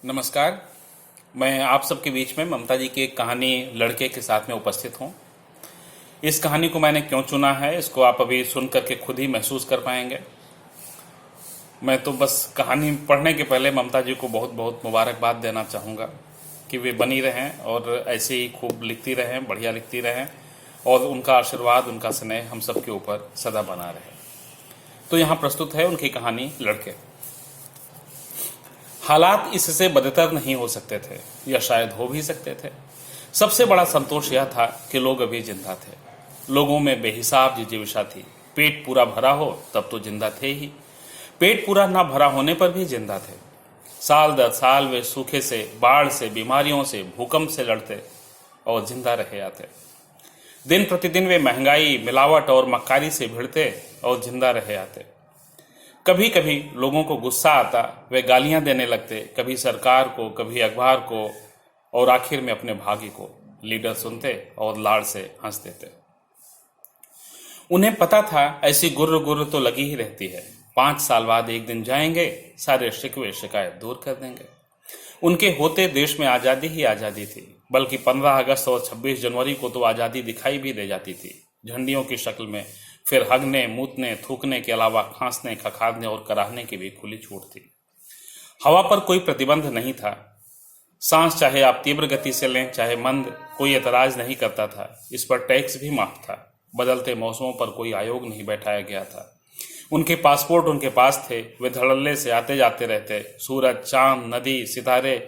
नमस्कार। मैं आप सबके बीच में ममता जी की एक कहानी लड़के के साथ में उपस्थित हूँ। इस कहानी को मैंने क्यों चुना है, इसको आप अभी सुन करके खुद ही महसूस कर पाएंगे। मैं तो बस कहानी पढ़ने के पहले ममता जी को बहुत बहुत मुबारकबाद देना चाहूँगा कि वे बनी रहें और ऐसे ही खूब लिखती रहें, बढ़िया लिखती रहें और उनका आशीर्वाद, उनका स्नेह हम सबके ऊपर सदा बना रहे। तो यहाँ प्रस्तुत है उनकी कहानी लड़के। हालात इससे बदतर नहीं हो सकते थे, या शायद हो भी सकते थे। सबसे बड़ा संतोष यह था कि लोग अभी जिंदा थे। लोगों में बेहिसाब जिजीविषा थी। पेट पूरा भरा हो तब तो जिंदा थे ही, पेट पूरा ना भरा होने पर भी जिंदा थे। साल दर साल वे सूखे से, बाढ़ से, बीमारियों से, भूकंप से लड़ते और जिंदा रहे आते। दिन प्रतिदिन वे महंगाई, मिलावट और मक्कारी से भिड़ते और जिंदा रहे आते। कभी कभी लोगों को गुस्सा आता, वे गालियां देने लगते, कभी सरकार को, कभी अखबार को, और आखिर में अपने भाग्य को। लीडर सुनते और लाड़ से हंस देते। उन्हें पता था ऐसी गुर्र गुर्र तो लगी ही रहती है। 5 साल बाद एक दिन जाएंगे, सारे शिकवे शिकायत दूर कर देंगे। उनके होते देश में आज़ादी ही आज़ादी थी, बल्कि 15 अगस्त और 26 जनवरी को तो आज़ादी दिखाई भी दे जाती थी, झंडियों की शक्ल में। फिर हगने, मूतने, थूकने के अलावा खांसने, खखारने और कराहने की भी खुली छूट थी। हवा पर कोई प्रतिबंध नहीं था। सांस चाहे आप तीव्र गति से लें, चाहे मंद, कोई एतराज नहीं करता था। इस पर टैक्स भी माफ था। बदलते मौसमों पर कोई आयोग नहीं बैठाया गया था। उनके पासपोर्ट उनके पास थे। वे धड़ल्ले से आते जाते रहते। सूरज, चांद, नदी, सितारे,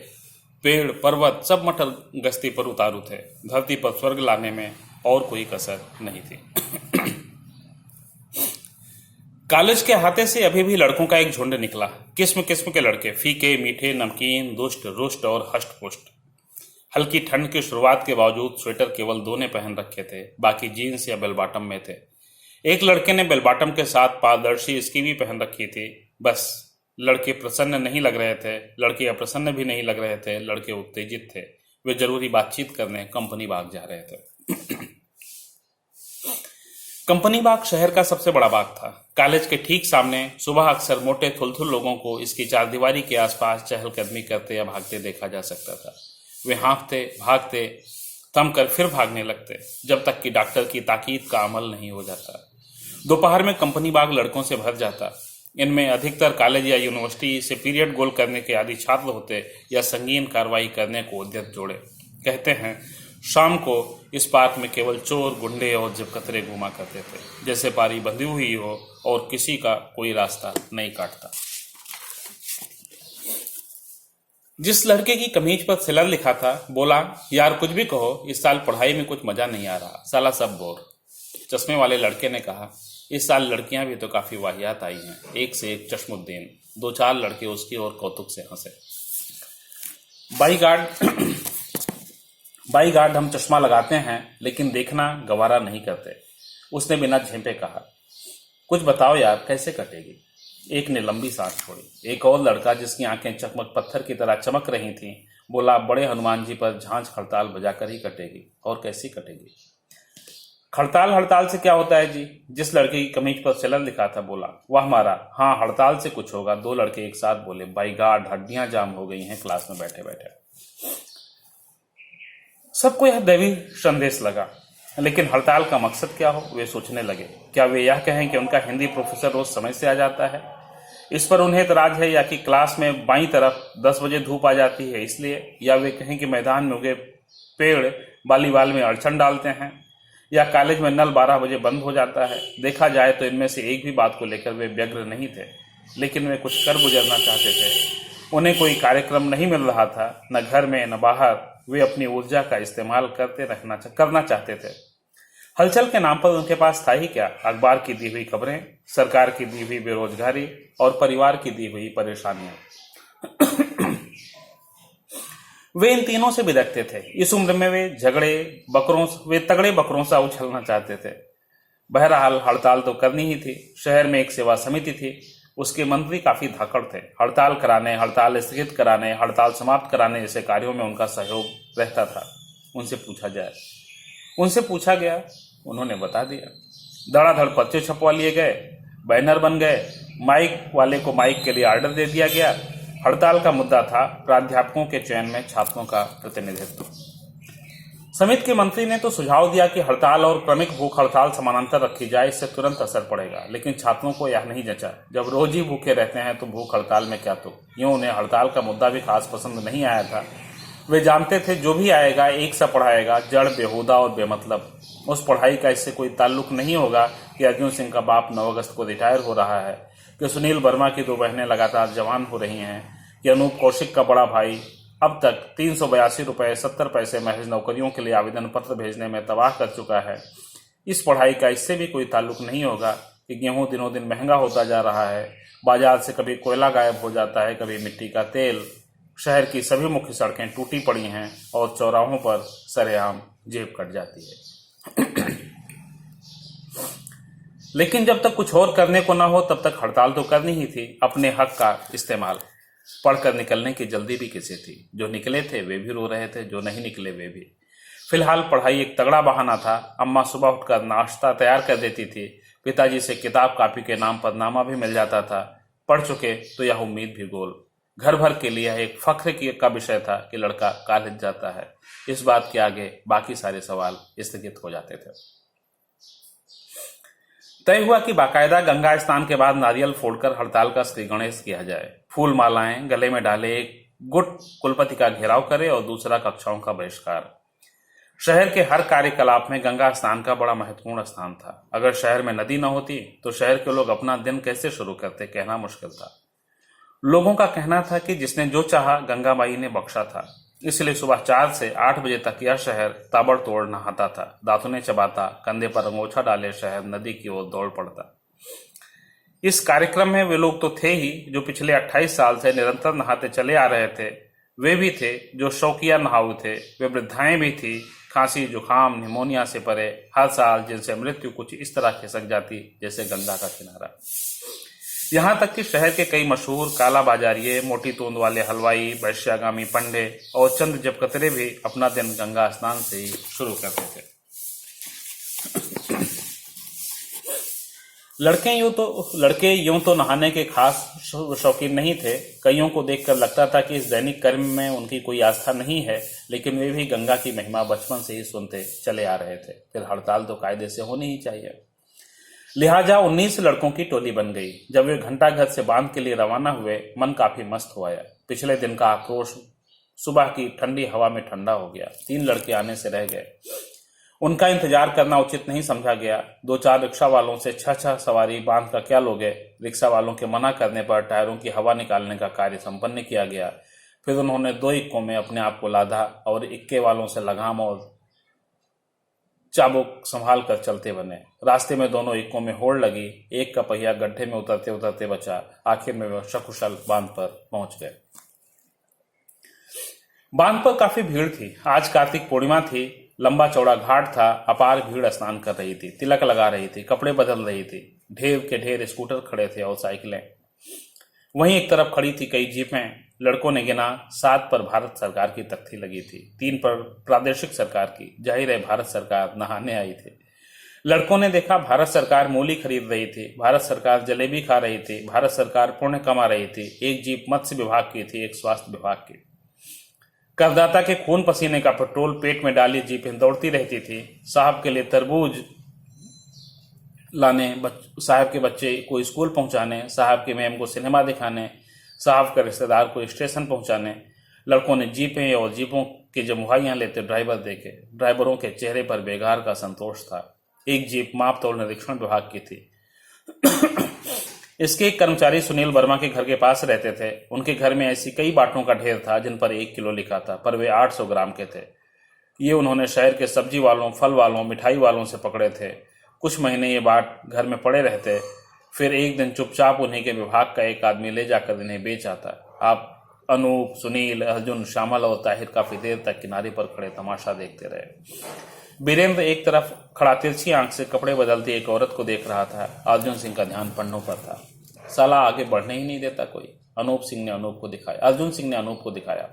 पेड़, पर्वत सब मटर गश्ती पर उतारू थे। धरती पर स्वर्ग लाने में और कोई कसर नहीं थी। कॉलेज के अहाते से अभी भी लड़कों का एक झुंड निकला। किस्म किस्म के लड़के, फीके, मीठे, नमकीन, दुष्ट, रुष्ट और हष्ट पुष्ट। हल्की ठंड की शुरुआत के बावजूद स्वेटर केवल 2 ने पहन रखे थे, बाकी जीन्स या बेल बॉटम में थे। एक लड़के ने बेल बॉटम के साथ पारदर्शी इसकी भी पहन रखी थी। बस लड़के प्रसन्न नहीं लग रहे थे, लड़के अप्रसन्न भी नहीं लग रहे थे, लड़के उत्तेजित थे। वे जरूरी बातचीत करने कंपनी बाग जा रहे थे। कंपनी बाग शहर का सबसे बड़ा बाग था। कॉलेज के ठीक सामने सुबह अक्सर मोटे थुलथुल लोगों को इसकी चारदीवारी के आसपास चहलकदमी करते या भागते देखा जा सकता था। वे हाँफते, भागते, थमकर फिर भागने लगते, जब तक कि डॉक्टर की ताकीद का अमल नहीं हो जाता। दोपहर में कंपनी बाग लड़कों से भर जाता। इनमें अधिकतर कॉलेज या यूनिवर्सिटी से पीरियड गोल करने के आदि छात्र होते या संगीन कार्रवाई करने को उद्यत जोड़े। कहते हैं शाम को इस पार्क में केवल चोर, गुंडे और जिपकतरे घूमा करते थे, जैसे पारी बंधी हुई हो और किसी का कोई रास्ता नहीं काटता। जिस लड़के की कमीज पर सिलर लिखा था बोला, यार कुछ भी कहो, इस साल पढ़ाई में कुछ मजा नहीं आ रहा, साला सब बोर। चश्मे वाले लड़के ने कहा, इस साल लड़कियां भी तो काफी वाहियात आई हैं, एक से एक चश्मुद्दीन। 2-4 लड़के उसकी ओर कौतुक से हंसे। बाई गार्ड हम चश्मा लगाते हैं, लेकिन देखना गवारा नहीं करते, उसने बिना झेंपे कहा। कुछ बताओ यार, कैसे कटेगी? एक ने लंबी सांस छोड़ी। एक और लड़का, जिसकी आंखें चकमक पत्थर की तरह चमक रही थीं, बोला, बड़े हनुमान जी पर झांझ खड़ताल बजाकर ही कटेगी। और कैसी कटेगी? हड़ताल? हड़ताल से क्या होता है जी? जिस लड़के की कमीज पर सिलर लिखा था बोला। वाह मारा, हाँ हड़ताल से कुछ होगा। 2 लड़के एक साथ बोले। बाई गार्ड, हड्डियां जाम हो गई हैं क्लास में बैठे बैठे। सबको यह दैवी संदेश लगा, लेकिन हड़ताल का मकसद क्या हो, वे सोचने लगे। क्या वे यह कहें कि उनका हिंदी प्रोफेसर रोज समय से आ जाता है, इस पर उन्हें एतराज है, या कि क्लास में बाईं तरफ 10 बजे धूप आ जाती है इसलिए, या वे कहें कि मैदान में उगे पेड़ वॉलीबॉल में अड़चन डालते हैं, या कॉलेज में नल 12 बजे बंद हो जाता है। देखा जाए तो इनमें से एक भी बात को लेकर वे व्यग्र नहीं थे, लेकिन वे कुछ कर गुजरना चाहते थे। उन्हें कोई कार्यक्रम नहीं मिल रहा था, न घर में न बाहर। वे अपनी ऊर्जा का इस्तेमाल करना चाहते थे। हलचल के नाम पर उनके पास था ही क्या? अखबार की दी हुई खबरें, सरकार की दी हुई बेरोजगारी और परिवार की दी हुई परेशानियां। वे इन तीनों से बिदकते थे। इस उम्र में वे तगड़े बकरों सा उछलना चाहते थे। बहरहाल हड़ताल तो करनी ही थी। शहर में एक सेवा समिति थी, उसके मंत्री काफी धाकड़ थे। हड़ताल कराने, हड़ताल स्थगित कराने, हड़ताल समाप्त कराने जैसे कार्यों में उनका सहयोग रहता था। उनसे पूछा गया, उन्होंने बता दिया। धड़ाधड़ पर्चे छपवा लिए गए, बैनर बन गए, माइक वाले को माइक के लिए ऑर्डर दे दिया गया। हड़ताल का मुद्दा था प्राध्यापकों के चयन में छात्रों का प्रतिनिधित्व। समिति के मंत्री ने तो सुझाव दिया कि हड़ताल और क्रमिक भूख हड़ताल समानांतर रखी जाए, इससे तुरंत असर पड़ेगा, लेकिन छात्रों को यह नहीं जचा। जब रोज ही भूखे रहते हैं तो भूख हड़ताल में क्या तुक। यूं उन्हें हड़ताल का मुद्दा भी खास पसंद नहीं आया था। वे जानते थे जो भी आएगा एक सा पढ़ाएगा, जड़, बेहुदा और बेमतलब। उस पढ़ाई का इससे कोई ताल्लुक नहीं होगा कि अर्जुन सिंह का बाप 9 अगस्त को रिटायर हो रहा है, कि सुनील वर्मा की 2 बहनें लगातार जवान हो रही हैं, कि अनूप कौशिक का बड़ा भाई अब तक 382 रुपये 70 पैसे महज नौकरियों के लिए आवेदन पत्र भेजने में तबाह कर चुका है। इस पढ़ाई का इससे भी कोई ताल्लुक नहीं होगा कि गेहूं दिनों दिन महंगा होता जा रहा है, बाजार से कभी कोयला गायब हो जाता है, कभी मिट्टी का तेल, शहर की सभी मुख्य सड़कें टूटी पड़ी हैं और चौराहों पर सरेआम जेब कट जाती है। लेकिन जब तक कुछ और करने को ना हो तब तक हड़ताल तो करनी ही थी। अपने हक का इस्तेमाल। पढ़कर निकलने की जल्दी भी किसे थी। जो निकले थे वे भी रो रहे थे, जो नहीं निकले वे भी। फिलहाल पढ़ाई एक तगड़ा बहाना था। अम्मा सुबह उठकर नाश्ता तैयार कर देती थी, पिताजी से किताब कापी के नाम पर नामा भी मिल जाता था। पढ़ चुके तो यह उम्मीद भी गोल। घर भर के लिए एक फख्र का विषय था कि लड़का कॉलेज जाता है। इस बात के आगे बाकी सारे सवाल स्थगित हो जाते थे। तय हुआ कि बाकायदा गंगा स्नान के बाद नारियल फोड़कर हड़ताल का श्री गणेश किया जाए। फूल मालाएं गले में डाले, एक गुट कुलपति का घेराव करे और दूसरा कक्षाओं का बहिष्कार। शहर के हर कार्यकलाप में गंगा स्नान का बड़ा महत्वपूर्ण स्थान था। अगर शहर में नदी न होती तो शहर के लोग अपना दिन कैसे शुरू करते, कहना मुश्किल था। लोगों का कहना था कि जिसने जो चाहा गंगा माई ने बख्शा था, इसलिए सुबह 4 से 8 बजे तक यह शहर ताबड़तोड़ नहाता था। दातुने चबाता, कंधे पर अंगोछा डाले शहर नदी की ओर दौड़ पड़ता। इस कार्यक्रम में वे लोग तो थे ही जो पिछले 28 साल से निरंतर नहाते चले आ रहे थे। वे भी थे जो शौकिया नहाऊ थे। वे वृद्धाएं भी थी, खांसी, जुकाम, निमोनिया से परे, हर साल जिनसे मृत्यु कुछ इस तरह खिसक जाती जैसे गंगा का किनारा। यहां तक कि शहर के कई मशहूर काला बाजारिये, मोटी तोंद वाले हलवाई, वैश्यागामी पंडे और चंद जबकतरे भी अपना दिन गंगा स्नान से ही शुरू करते थे। लड़के यूं तो नहाने के खास शौकीन नहीं थे। कईयों को देखकर लगता था कि इस दैनिक कर्म में उनकी कोई आस्था नहीं है, लेकिन वे भी गंगा की महिमा बचपन से ही सुनते चले आ रहे थे। फिर हड़ताल तो कायदे से होनी ही चाहिए। लिहाजा 19 लड़कों की टोली बन गई। जब वे घंटाघर से बांध के लिए रवाना हुए, मन काफी मस्त हो आया। पिछले दिन का आक्रोश सुबह की ठंडी हवा में ठंडा हो गया। 3 लड़के आने से रह गए। उनका इंतजार करना उचित नहीं समझा गया। 2-4 रिक्शा वालों से 6-6 सवारी बांध कर क्या लोगे। रिक्शा वालों के मना करने पर टायरों की हवा निकालने का कार्य संपन्न किया गया। फिर उन्होंने 2 इक्कों में अपने आप को लाधा और इक्के वालों से लगाम और चाबुक संभाल कर चलते बने। रास्ते में दोनों इक्कों में होड़ लगी। एक का पहिया गड्ढे में उतरते उतरते बचा। आखिर में वे सकुशल बांध पर पहुंच गए। बांध पर काफी भीड़ थी। आज कार्तिक पूर्णिमा थी। लंबा चौड़ा घाट था। अपार भीड़ स्नान कर रही थी, तिलक लगा रही थी, कपड़े बदल रही थी। ढेर के ढेर स्कूटर खड़े थे और साइकिलें। वहीं एक तरफ खड़ी थी कई जीपें। लड़कों ने गिना 7 पर भारत सरकार की तख्ती लगी थी, 3 पर प्रादेशिक सरकार की। जाहिर है भारत सरकार नहाने आई थी। लड़कों ने देखा भारत सरकार मूली खरीद रही थी, भारत सरकार जलेबी खा रही थी, भारत सरकार पुण्य कमा रही थी। एक जीप मत्स्य विभाग की थी, एक स्वास्थ्य विभाग की। करदाता के खून पसीने का पेट्रोल पेट में डाली जीपें दौड़ती रहती थी। साहब के लिए तरबूज लाने, साहब के बच्चे को स्कूल पहुंचाने, साहब की मैम को सिनेमा दिखाने, साहब के रिश्तेदार को स्टेशन पहुंचाने। लड़कों ने जीपें और जीपों की जमुहाइयां लेते ड्राइवर देखे। ड्राइवरों के चेहरे पर बेगार का संतोष था। एक जीप माप तोल निरीक्षण विभाग की थी। इसके एक कर्मचारी सुनील वर्मा के घर के पास रहते थे। उनके घर में ऐसी कई बाटों का ढेर था जिन पर 1 किलो लिखा था, पर वे 800 ग्राम के थे। ये उन्होंने शहर के सब्जी वालों, फल वालों, मिठाई वालों से पकड़े थे। कुछ महीने ये बाट घर में पड़े रहते। फिर एक दिन चुपचाप उन्हीं के विभाग का एक आदमी ले जाकर इन्हें बेच आता। आप अनूप, सुनील, अर्जुन, श्यामल और ताहिर काफी देर तक किनारे पर खड़े तमाशा देखते रहे। बीरेंद्र एक तरफ खड़ा तिरछी आंख से कपड़े बदलती एक औरत को देख रहा था। अर्जुन सिंह का ध्यान पन्नों पर था। साला आगे बढ़ने ही नहीं देता कोई। अर्जुन सिंह ने अनूप को दिखाया।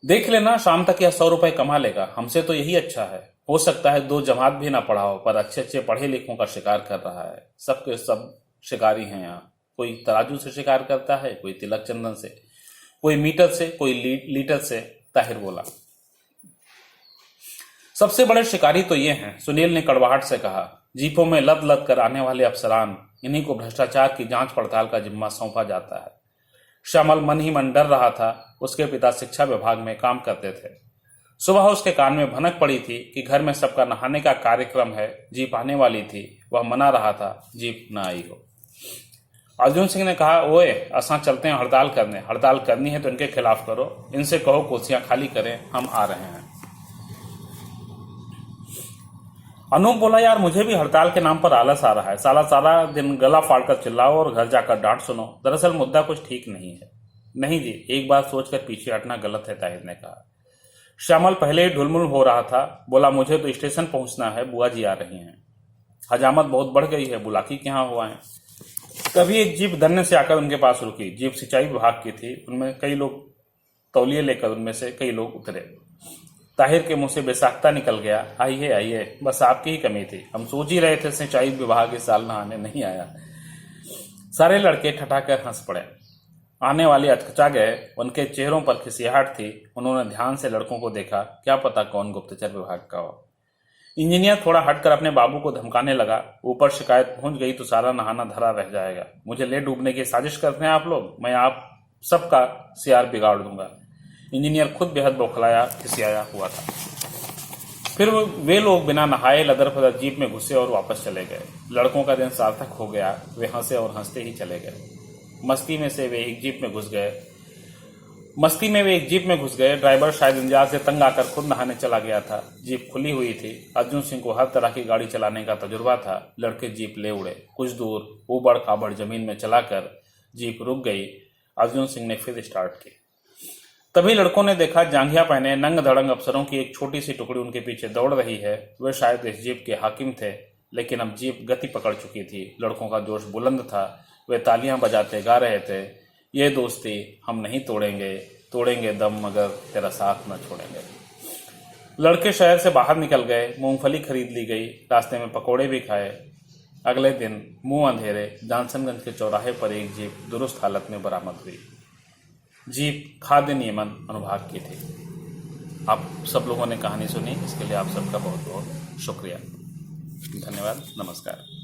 देख लेना, शाम तक यह 100 रुपए कमा लेगा। हमसे तो यही अच्छा है। हो सकता है 2 जमात भी ना पढ़ा हो, पर अच्छे अच्छे पढ़े लिखों का शिकार कर रहा है। सबके सब शिकारी हैं यहाँ। कोई तराजू से शिकार करता है, कोई तिलक चंदन से, कोई मीटर से, कोई लीटर से, ताहिर बोला। सबसे बड़े शिकारी तो ये हैं, सुनील ने कड़वाहट से कहा। जीपों में लद लद कर आने वाले अफसरान, इन्हीं को भ्रष्टाचार की जांच पड़ताल का जिम्मा सौंपा जाता है। श्यामल मन ही मन डर रहा था। उसके पिता शिक्षा विभाग में काम करते थे। सुबह उसके कान में भनक पड़ी थी कि घर में सबका नहाने का कार्यक्रम है, जीप आने वाली थी। वह मना रहा था, जीप न आई हो। अर्जुन सिंह ने कहा, ओए असां चलते हैं हड़ताल करने। हड़ताल करनी है तो इनके खिलाफ करो, इनसे कहो कुर्सियां खाली करें, हम आ रहे हैं। अनूप बोला, यार मुझे भी हड़ताल के नाम पर आलस आ रहा है। सारा दिन गला फाड़कर चिल्लाओ और घर जाकर डांट सुनो। दरअसल मुद्दा कुछ ठीक नहीं है। नहीं जी, एक बात सोचकर पीछे हटना गलत है, ताहिर ने कहा। श्यामल पहले ही ढुलमुल हो रहा था। बोला, मुझे तो स्टेशन पहुंचना है, बुआ जी आ रही हैं। हजामत बहुत बढ़ गई है, बुलाकी के यहाँ हुआ है। तभी एक जीप धन्य से आकर उनके पास रुकी। जीप सिंचाई विभाग की थी। उनमें कई लोग तौलिए लेकर उनमें से कई लोग उतरे। ताहिर के मुंह से बेसाख्ता निकल गया, आइए आइए, बस आपकी ही कमी थी। हम सोच ही रहे थे सिंचाई विभाग इस साल नहाने नहीं आया। सारे लड़के ठठाकर हंस पड़े। आने वाले अचकचा गए। उनके चेहरों पर खिसियाहट थी। उन्होंने ध्यान से लड़कों को देखा, क्या पता कौन गुप्तचर विभाग का हो। इंजीनियर थोड़ा हटकर अपने बाबू को धमकाने लगा, ऊपर शिकायत पहुंच गई तो सारा नहाना धरा रह जाएगा। मुझे ले डूबने की साजिश करते हैं आप लोग, मैं आप सबका सियार बिगाड़ दूंगा। इंजीनियर खुद बेहद बौखलाया खिसियाया हुआ था। फिर वे लोग बिना नहाए लदर फदर जीप में घुसे और वापस चले गए। लड़कों का दिन सार्थक हो गया। वे हंसे और हंसते ही चले गए। मस्ती में वे एक जीप में घुस गए। ड्राइवर शायद इंतजार से तंग आकर खुद नहाने चला गया था। जीप खुली हुई थी। अर्जुन सिंह को हर तरह की गाड़ी चलाने का तजुर्बा था। लड़के जीप ले उड़े। कुछ दूर ऊबड़ खाबड़ जमीन में चलाकर जीप रुक गई। अर्जुन सिंह ने फिर स्टार्ट की। तभी लड़कों ने देखा, जांघिया पहने नंग धड़ंग अफसरों की एक छोटी सी टुकड़ी उनके पीछे दौड़ रही है। वे शायद इस जीप के हाकिम थे, लेकिन अब जीप गति पकड़ चुकी थी। लड़कों का जोश बुलंद था। वे तालियां बजाते गा रहे थे, ये दोस्ती हम नहीं तोड़ेंगे, तोड़ेंगे दम मगर तेरा साथ न छोड़ेंगे। लड़के शहर से बाहर निकल गए। मूंगफली खरीद ली गई। रास्ते में पकोड़े भी खाए। अगले दिन मुंह अंधेरे जानसनगंज के चौराहे पर एक जीप दुरुस्त हालत में बरामद हुई। जीप खाद्य नियमन अनुभाग की थी। आप सब लोगों ने कहानी सुनी, इसके लिए आप सबका बहुत बहुत शुक्रिया। धन्यवाद। नमस्कार।